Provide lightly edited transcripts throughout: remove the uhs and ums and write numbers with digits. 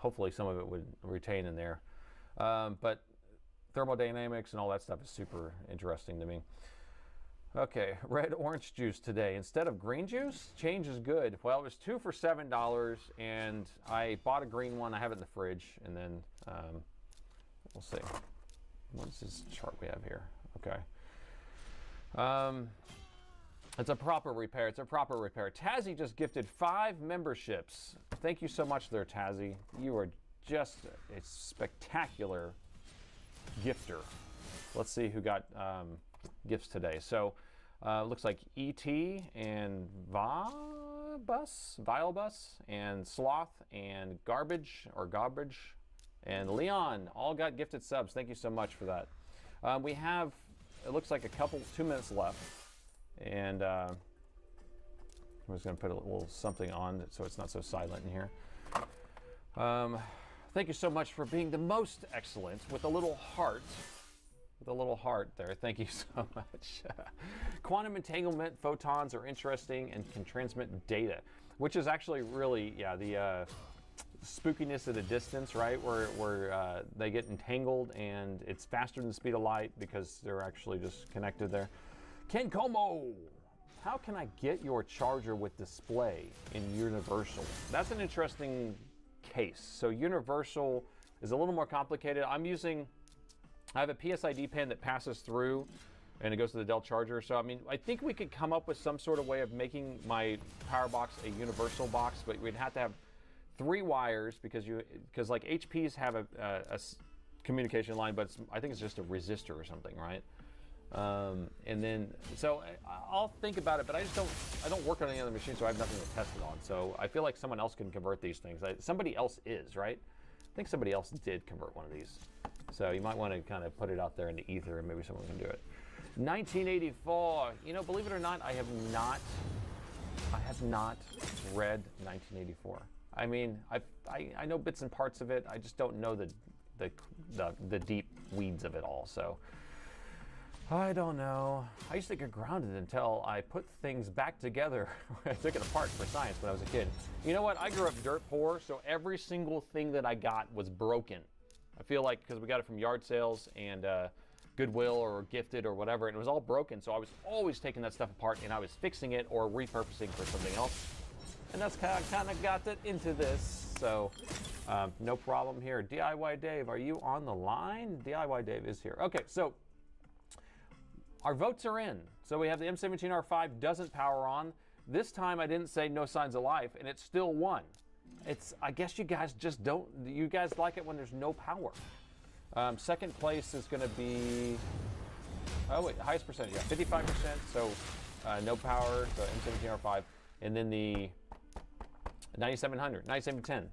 hopefully some of it would retain in there. But thermodynamics and all that stuff is super interesting to me. Okay, red orange juice today instead of green juice. Change is good. Well, it was 2 for $7, and I bought a green one. I have it in the fridge, and then we'll see. What's this chart we have here? Okay. It's a proper repair. It's a proper repair. Tazzy just gifted 5 memberships. Thank you so much there, Tazzy. You are just a spectacular gifter. Let's see who got gifts today. So looks like E.T. and Vilebus and Sloth and Garbage and Leon all got gifted subs. Thank you so much for that. We have, it looks like 2 minutes left, and I'm just going to put a little something on so it's not so silent in here. Thank you so much for being the most excellent with a little heart. With a little heart there. Thank you so much. Quantum entanglement photons are interesting and can transmit data, which is actually really, yeah, the spookiness at a distance, right? Where they get entangled and it's faster than the speed of light because they're actually just connected there. Ken Como, how can I get your charger with display in Universal? That's an interesting case. So Universal is a little more complicated. I have a PSID pin that passes through and it goes to the Dell charger. So, I mean, I think we could come up with some sort of way of making my power box a universal box, but we'd have to have 3 wires because like HPs have a communication line, but I think it's just a resistor or something, right? And then, so I'll think about it, but I don't work on any other machine, so I have nothing to test it on. So I feel like someone else can convert these things. Somebody else is, right? I think somebody else did convert one of these. So you might want to kind of put it out there in the ether and maybe someone can do it. 1984, you know, believe it or not, I have not read 1984. I mean, I know bits and parts of it. I just don't know the deep weeds of it all. So I don't know. I used to get grounded until I put things back together. I took it apart for science when I was a kid. You know what? I grew up dirt poor, so every single thing that I got was broken. I feel like because we got it from yard sales and Goodwill or gifted or whatever, and it was all broken. So I was always taking that stuff apart and I was fixing it or repurposing for something else. And that's kind of got it into this. So no problem here. DIY Dave, are you on the line? DIY Dave is here. Okay, so our votes are in. So we have the M17R5 doesn't power on. This time I didn't say no signs of life, and it still won. I guess you guys just don't, you guys like it when there's no power. Second place is going to be, oh wait, highest percentage, yeah, 55%, so no power, so M17R5, and then the 9700, 9710.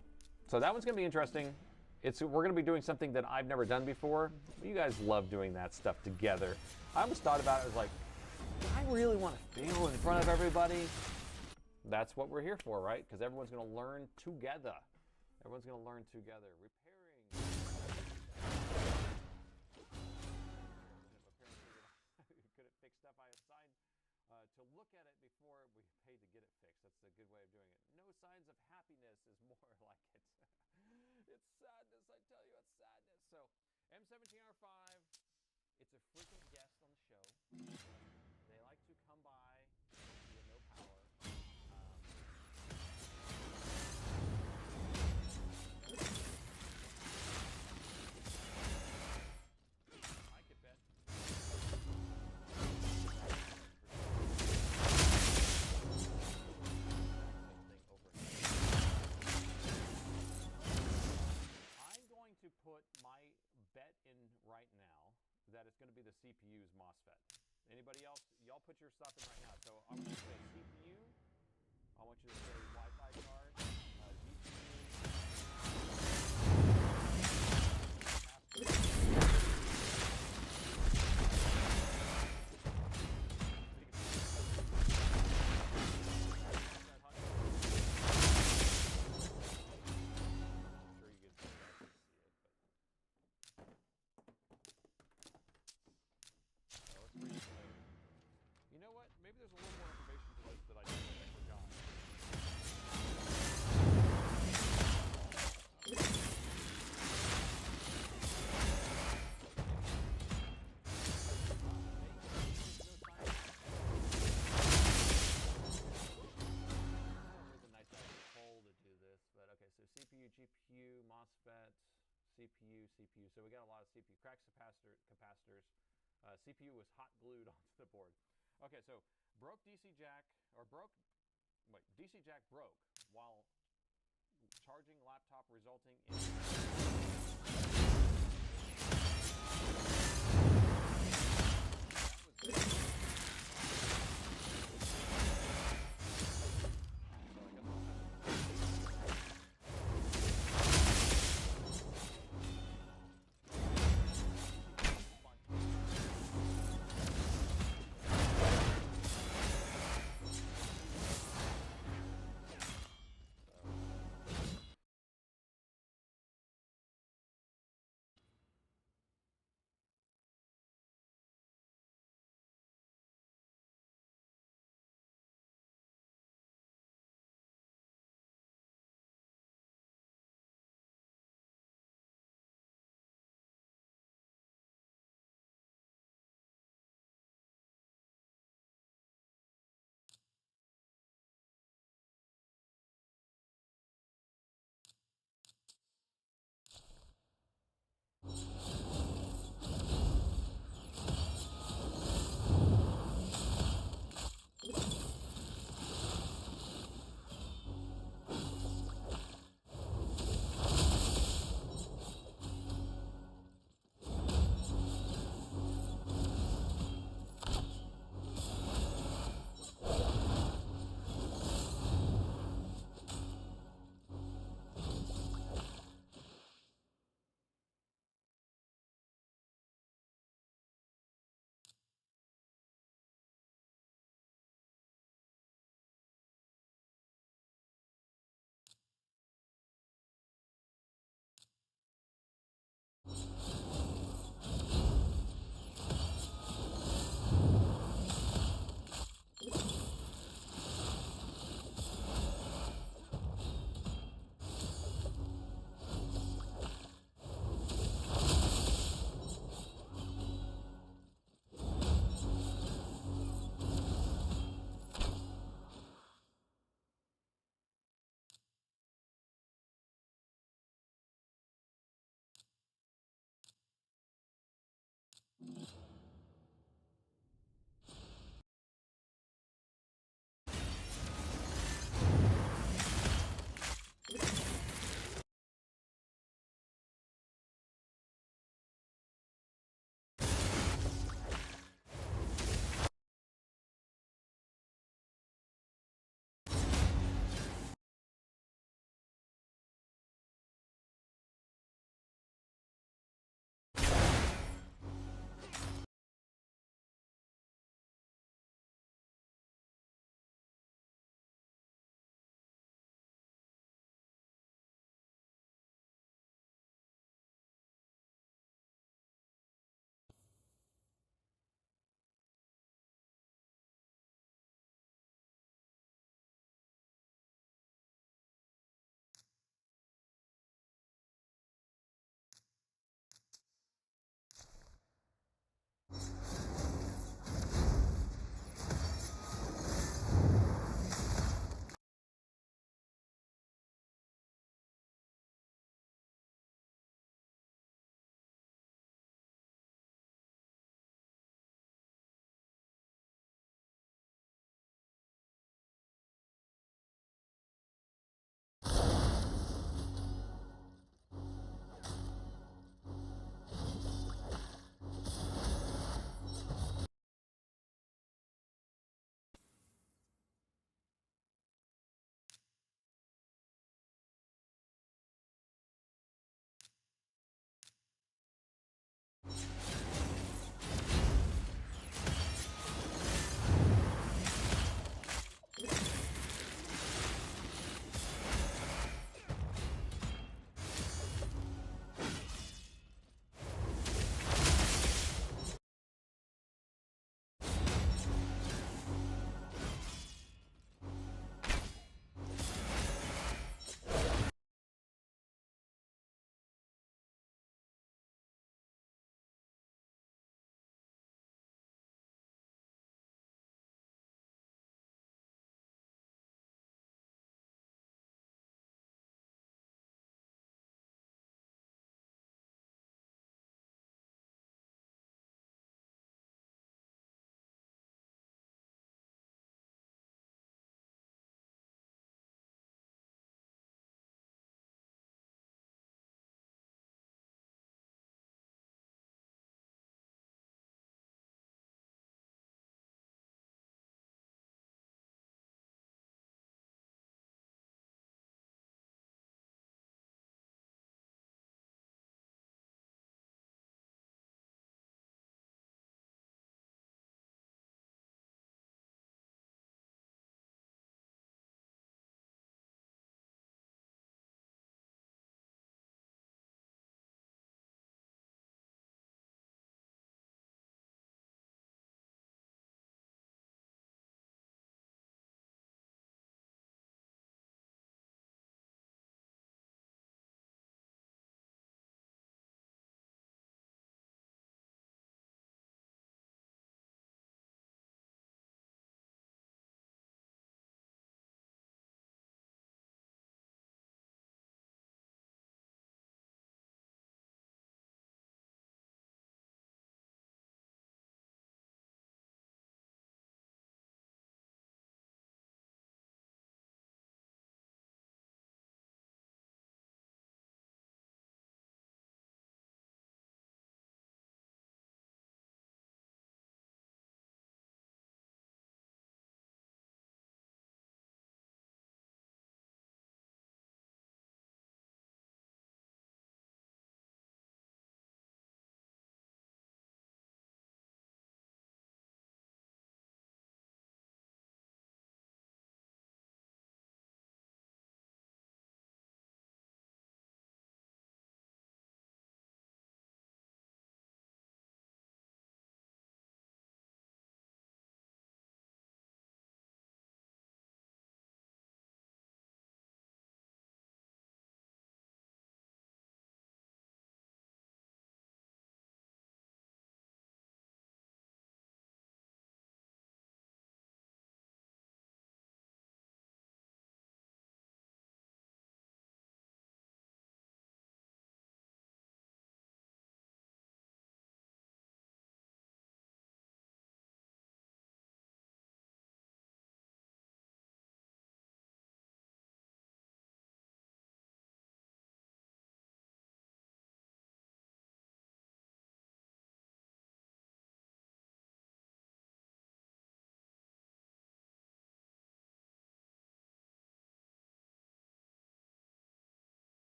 So that one's going to be interesting. We're going to be doing something that I've never done before. You guys love doing that stuff together. I almost thought about it, I was like, do I really want to fail in front of everybody? That's what we're here for, right? Because everyone's going to learn together. Everyone's going to learn together. Repairing. Could it fix stuff I assigned to look at it before we paid to get it fixed? That's a good way of doing it. No signs of happiness is more like it. It's sadness, I tell you, it's sadness. So, M17R5, it's a frequent guest on the show. They like to come by with no power. I could bet. I'm going to put my bet in right now that it's going to be the CPU's MOSFET. Anybody else? Y'all put your stuff in right now. So I want you to say CPU. I want you to say Wi-Fi card. You know what? Maybe there's a little more information to this that I forgot. GPU, GPU, MOSFET, CPU, CPU. So we got a lot of CPU. Cracked capacitors. CPU was hot glued onto the board. Okay, so broke DC jack, or DC jack broke while charging laptop, resulting in